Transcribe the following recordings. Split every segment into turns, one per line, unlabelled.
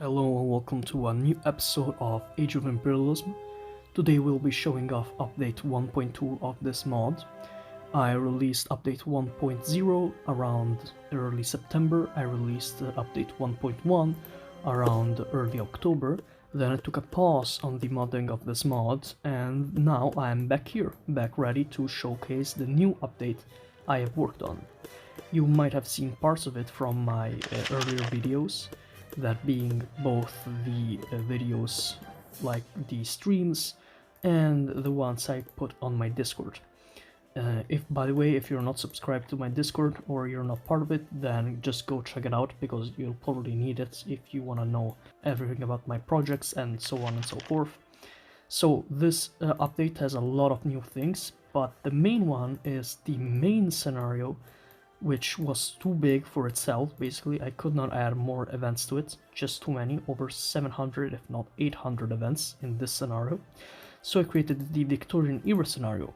Hello and welcome to a new episode of Age of Imperialism. Today we'll be showing off update 1.2 of this mod. I released update 1.0 around early September, I released update 1.1 around early October, then I took a pause on the modding of this mod, and now I am back here, back ready to showcase the new update I have worked on. You might have seen parts of it from my earlier videos, that being both the videos like the streams and the ones I put on my Discord. By the way, if you're not subscribed to my Discord or you're not part of it, then just go check it out because you'll probably need it if you want to know everything about my projects and so on and so forth. So this update has a lot of new things, but the main one is the main scenario, which was too big for itself. Basically, I could not add more events to it, just too many, over 700 if not 800 events in this scenario. So I created the Victorian era scenario,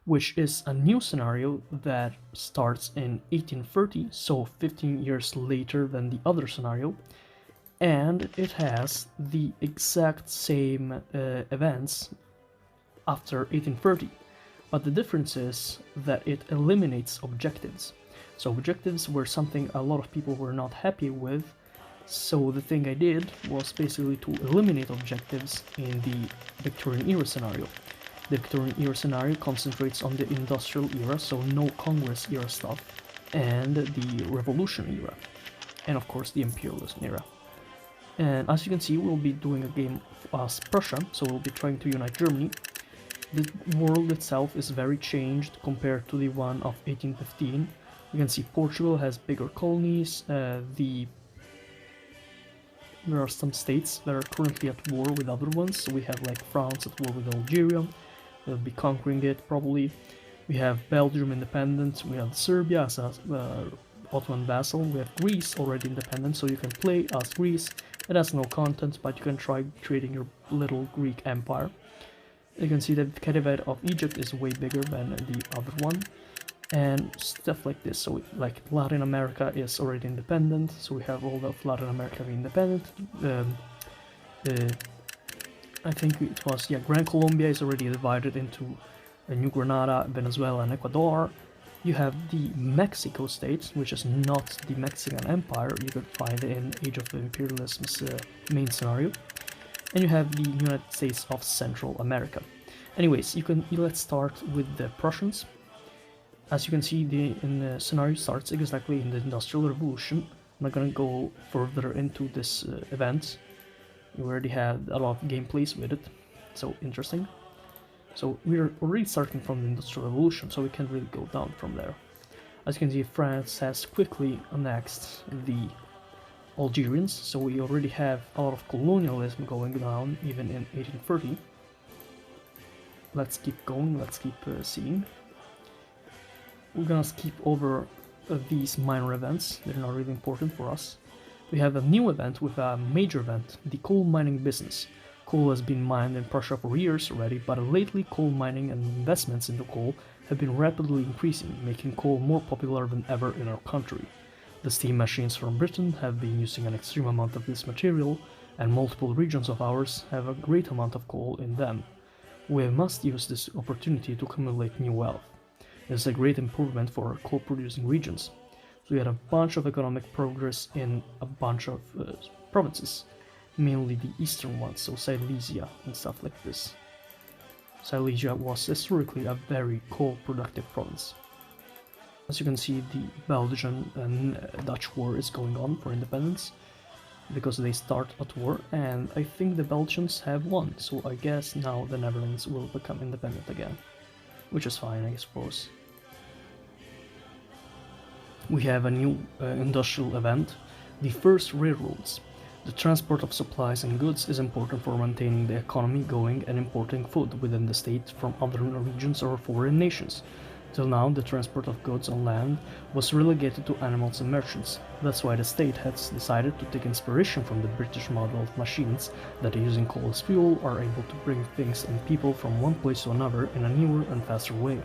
which is a new scenario that starts in 1830, so 15 years later than the other scenario, and it has the exact same events after 1830, but the difference is that it eliminates objectives. So objectives were something a lot of people were not happy with, so the thing I did was basically to eliminate objectives in the Victorian era scenario. The Victorian era scenario concentrates on the industrial era, so no Congress era stuff, and the Revolution era, and of course the Imperialism era. And as you can see, we'll be doing a game as Prussia, so we'll be trying to unite Germany. The world itself is very changed compared to the one of 1815. You can see Portugal has bigger colonies, there are some states that are currently at war with other ones, so we have like France at war with Algeria, they'll be conquering it probably. We have Belgium independent, we have Serbia as a Ottoman vassal, we have Greece already independent, so you can play as Greece. It has no content, but you can try creating your little Greek empire. You can see that the Khedivate of Egypt is way bigger than the other one, and stuff like this. So like Latin America is already independent, so we have all of Latin America independent. I think it was, Gran Colombia is already divided into New Granada, Venezuela and Ecuador. You have the Mexico state, which is not the Mexican Empire, you could find in Age of Imperialism's main scenario. And you have the United States of Central America. Anyways, let's start with the Prussians. As you can see, the scenario starts exactly in the Industrial Revolution. I'm not gonna go further into this event. We already had a lot of gameplays with it, so interesting. So we're already starting from the Industrial Revolution, so we can really go down from there. As you can see, France has quickly annexed the Algerians, so we already have a lot of colonialism going down, even in 1830. Let's keep going, let's keep seeing. We're gonna skip over these minor events, they're not really important for us. We have a new event with a major event, the coal mining business. Coal has been mined in Prussia for years already, but lately coal mining and investments into coal have been rapidly increasing, making coal more popular than ever in our country. The steam machines from Britain have been using an extreme amount of this material, and multiple regions of ours have a great amount of coal in them. We must use this opportunity to accumulate new wealth. It is a great improvement for coal-producing regions. So we had a bunch of economic progress in a bunch of provinces, mainly the eastern ones, so Silesia and stuff like this. Silesia was historically a very coal-productive province. As you can see, the Belgian and Dutch war is going on for independence, because they start at war, and I think the Belgians have won, so I guess now the Netherlands will become independent again, which is fine, I suppose. We have a new industrial event, the first railroads. The transport of supplies and goods is important for maintaining the economy going and importing food within the state from other regions or foreign nations. Till now, the transport of goods on land was relegated to animals and merchants. That's why the state has decided to take inspiration from the British model of machines that, using coal as fuel, are able to bring things and people from one place to another in a newer and faster way.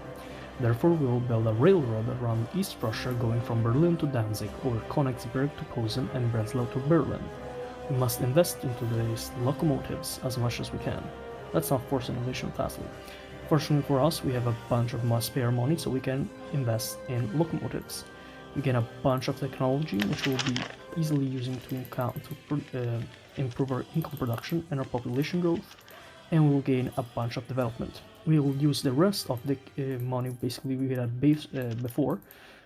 Therefore, we will build a railroad around East Prussia going from Berlin to Danzig, over Königsberg to Posen and Breslau to Berlin. We must invest into these locomotives as much as we can. Let's not force innovation fastly. Fortunately for us, we have a bunch of spare money, so we can invest in locomotives. We get a bunch of technology, which we'll be easily using to improve our income production and our population growth, and we'll gain a bunch of development. We will use the rest of the money basically we had before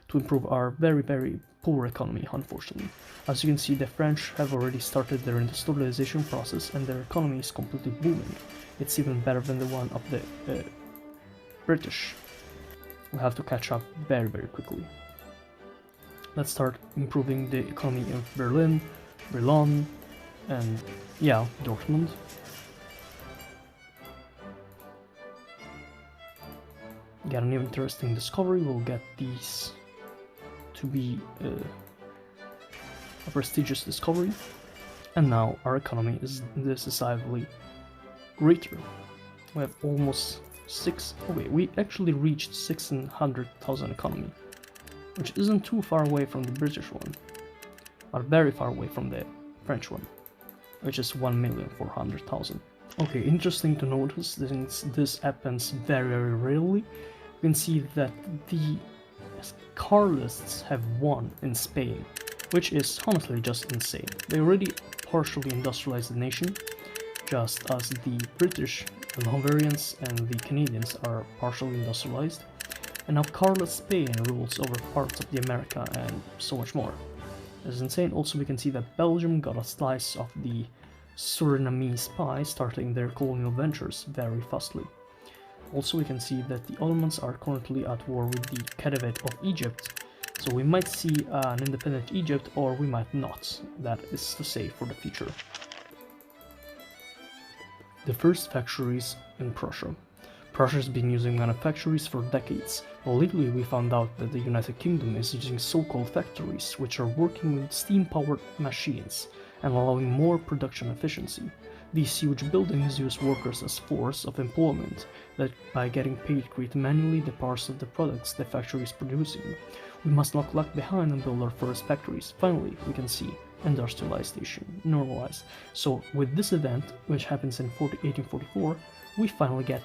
to improve our very, very poor economy, unfortunately. As you can see, the French have already started their industrialization process and their economy is completely booming. It's even better than the one of the British. We'll have to catch up very, very quickly. Let's start improving the economy of Berlin, and yeah, Dortmund. Get an interesting discovery. We'll get these to be a prestigious discovery, and now our economy is decisively greater. We have almost we actually reached 600,000 economy, which isn't too far away from the British one, but very far away from the French one, which is 1,400,000. Okay, interesting to notice, since this happens very, very rarely, you can see that the Carlists have won in Spain, which is honestly just insane. They already partially industrialized the nation, just as the British, the Hungarians and the Canadians are partially industrialized, and now Carlist Spain rules over parts of the America and so much more. This is insane. Also, we can see that Belgium got a slice of the Surinamese pie, starting their colonial ventures very fastly. Also, we can see that the Ottomans are currently at war with the Caliphate of Egypt, so we might see an independent Egypt or we might not. That is to say for the future. The first factories in Prussia. Prussia has been using manufactories for decades, but lately we found out that the United Kingdom is using so-called factories, which are working with steam-powered machines and allowing more production efficiency. These huge buildings use workers as force of employment, that by getting paid to create manually the parts of the products the factory is producing. We must not lag behind and build our first factories. Finally, we can see industrialization normalized. So with this event, which happens in 1844, we finally get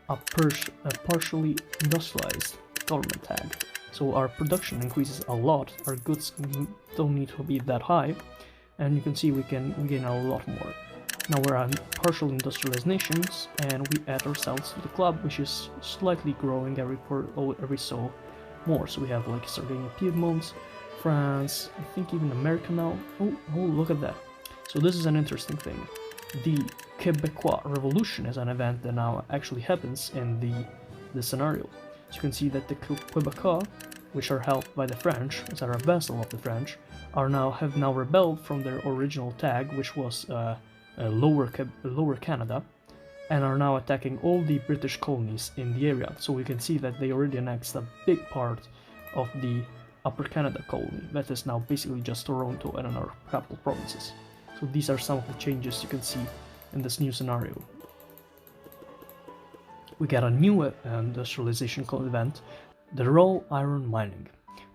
a partially industrialized government tag. So our production increases a lot, our goods don't need to be that high, and you can see we gain a lot more. Now we're a partial industrialized nations, and we add ourselves to the club, which is slightly growing every so more. So we have like Sardinia, Piedmont, France, I think even America now. Oh, look at that. So this is an interesting thing. The Quebecois Revolution is an event that now actually happens in the scenario. So you can see that the Quebecois, which are held by the French, which are a vassal of the French, have now rebelled from their original tag, which was Lower Canada, and are now attacking all the British colonies in the area. So we can see that they already annexed a big part of the Upper Canada colony, that is now basically just Toronto and our capital provinces. So these are some of the changes you can see in this new scenario. We get a new industrialization event, the raw iron mining.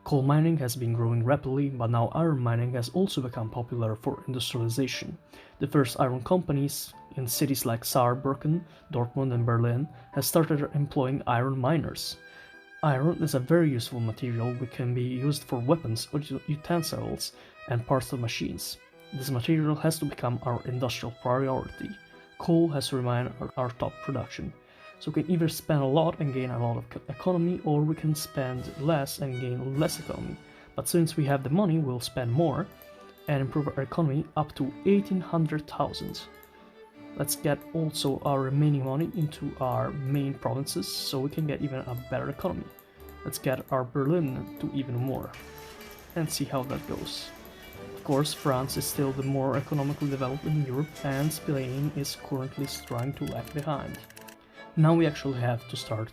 Coal mining has been growing rapidly, but now iron mining has also become popular for industrialization. The first iron companies in cities like Saarbrücken, Dortmund and Berlin have started employing iron miners. Iron is a very useful material which can be used for weapons, utensils and parts of machines. This material has to become our industrial priority. Coal has to remain our top production. So we can either spend a lot and gain a lot of economy, or we can spend less and gain less economy. But since we have the money, we'll spend more and improve our economy up to 1800,000. Let's get also our remaining money into our main provinces so we can get even a better economy. Let's get our Berlin to even more and see how that goes. Of course, France is still the more economically developed in Europe, and Spain is currently trying to lag behind. Now we actually have to start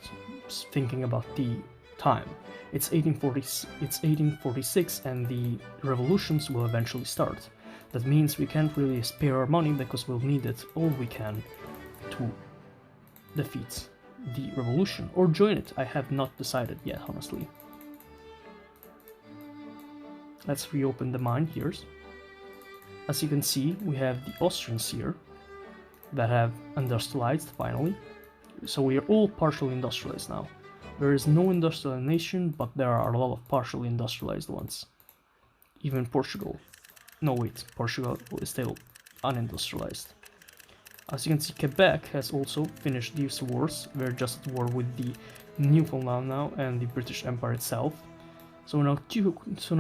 thinking about the time. It's 1846 and the revolutions will eventually start. That means we can't really spare our money because we'll need it all we can to defeat the revolution or join it. I have not decided yet, honestly. Let's reopen the mine here. As you can see, we have the Austrians here that have industrialized finally. So we are all partially industrialized now. There is no industrial nation, but there are a lot of partially industrialized ones. Even Portugal. No wait, Portugal is still unindustrialized. As you can see, Quebec has also finished these wars. We're just at war with the Newfoundland now and the British Empire itself. So now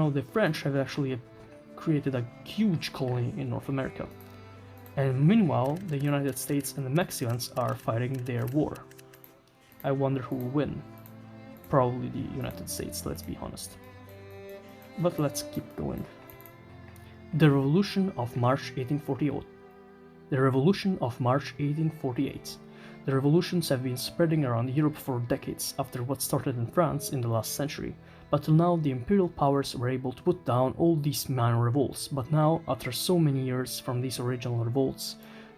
the French have actually created a huge colony in North America. And meanwhile, the United States and the Mexicans are fighting their war. I wonder who will win. Probably the United States, let's be honest. But let's keep going. The Revolution of March 1848. The Revolution of March 1848. The revolutions have been spreading around Europe for decades after what started in France in the last century, but till now the imperial powers were able to put down all these minor revolts. But now, after so many years from these original revolts,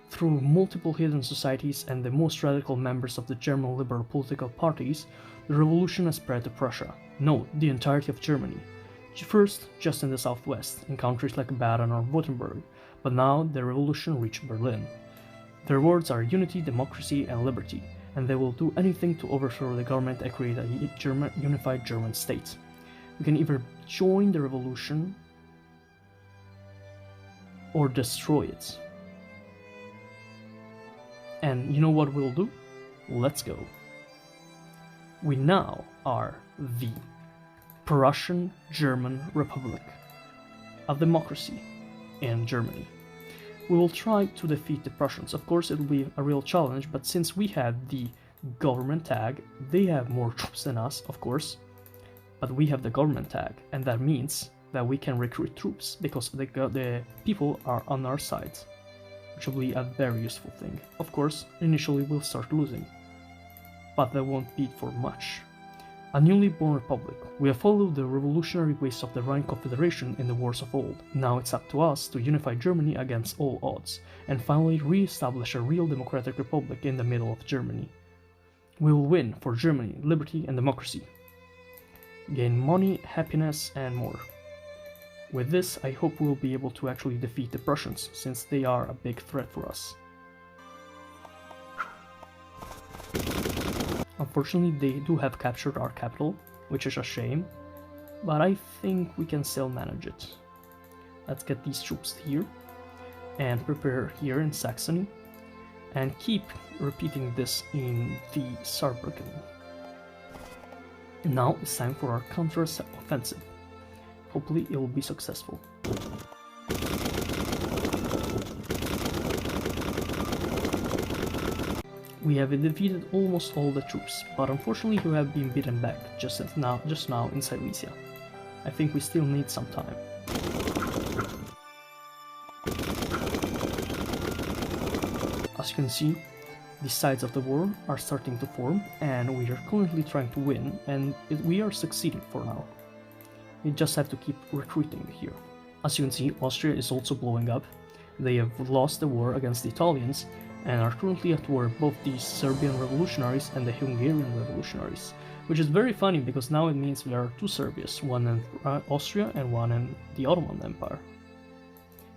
through multiple hidden societies and the most radical members of the German liberal political parties, the revolution has spread to Prussia. No, the entirety of Germany. First, just in the southwest, in countries like Baden or Württemberg, but now the revolution reached Berlin. Their words are unity, democracy, and liberty, and they will do anything to overthrow the government and create a unified German state. We can either join the revolution or destroy it. And you know what we'll do? Let's go. We now are the Prussian German Republic, a democracy in Germany. We will try to defeat the Prussians. Of course, it will be a real challenge, but since we had the government tag, they have more troops than us, of course, but we have the government tag, and that means that we can recruit troops because the people are on our side, which will be a very useful thing. Of course, initially we'll start losing, but that won't be for much. A newly born republic. We have followed the revolutionary ways of the Rhine Confederation in the wars of old. Now it's up to us to unify Germany against all odds, and finally re-establish a real democratic republic in the middle of Germany. We will win for Germany, liberty and democracy. Gain money, happiness and more. With this, I hope we will be able to actually defeat the Prussians, since they are a big threat for us. Unfortunately, they do have captured our capital, which is a shame, but I think we can still manage it. Let's get these troops here, and prepare here in Saxony, and keep repeating this in the Saarbrücken. Now it's time for our counter-offensive. Hopefully it will be successful. We have defeated almost all the troops, but unfortunately we have been beaten back just now in Silesia. I think we still need some time. As you can see, the sides of the war are starting to form, and we are currently trying to win, and we are succeeding for now. We just have to keep recruiting here. As you can see, Austria is also blowing up. They have lost the war against the Italians, and are currently at war with both the Serbian revolutionaries and the Hungarian revolutionaries, which is very funny because now it means there are two Serbias, one in Austria and one in the Ottoman Empire.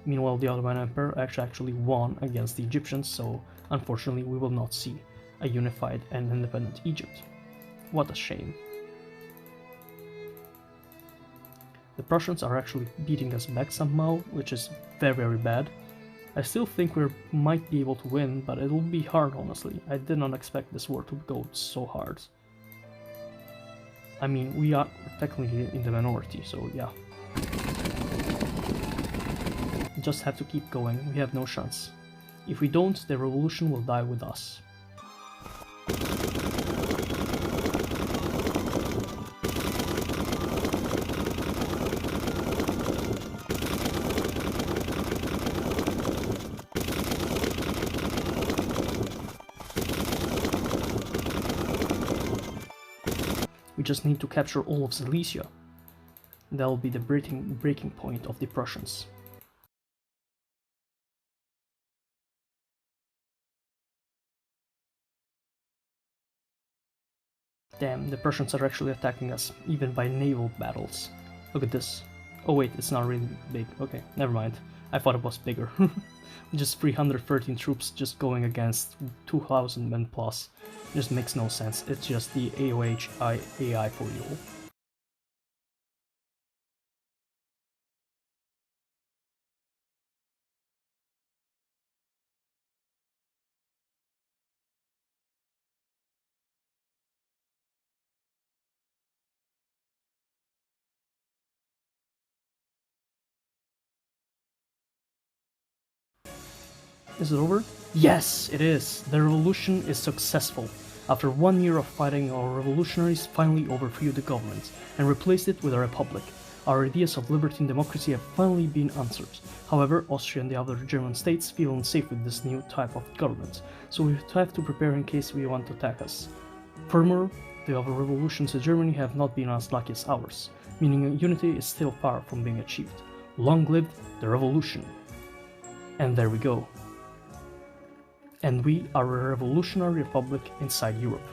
Meanwhile, the Ottoman Empire actually won against the Egyptians, so unfortunately we will not see a unified and independent Egypt. What a shame. The Prussians are actually beating us back somehow, which is very bad. I still think we might be able to win, but it will be hard, honestly. I did not expect this war to go so hard. I mean, we are technically in the minority, so yeah. We just have to keep going, we have no chance. If we don't, the revolution will die with us. We just need to capture all of Silesia. That will be the breaking point of the Prussians. Damn, the Prussians are actually attacking us, even by naval battles. Look at this. Oh wait, it's not really big. Okay, never mind. I thought it was bigger. Just 313 troops just going against 2,000 men plus. Just makes no sense. It's just the AOH AI for you. Is it over? Yes, it is! The revolution is successful. After 1 year of fighting, our revolutionaries finally overthrew the government and replaced it with a republic. Our ideas of liberty and democracy have finally been answered. However, Austria and the other German states feel unsafe with this new type of government, so we have to prepare in case they want to attack us. Furthermore, the other revolutions in Germany have not been as lucky as ours, meaning unity is still far from being achieved. Long live the revolution! And there we go. And we are a revolutionary republic inside Europe.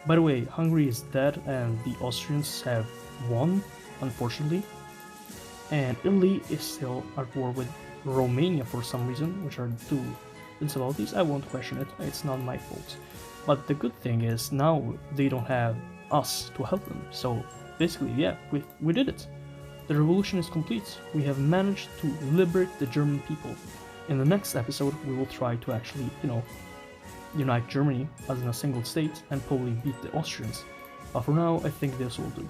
By the way, Hungary is dead and the Austrians have won, unfortunately. And Italy is still at war with Romania for some reason, which are two principalities. I won't question it, it's not my fault. But the good thing is now they don't have us to help them. So basically, yeah, we did it. The revolution is complete. We have managed to liberate the German people. In the next episode, we will try to actually, unite Germany as in a single state and probably beat the Austrians. But for now, I think this will do.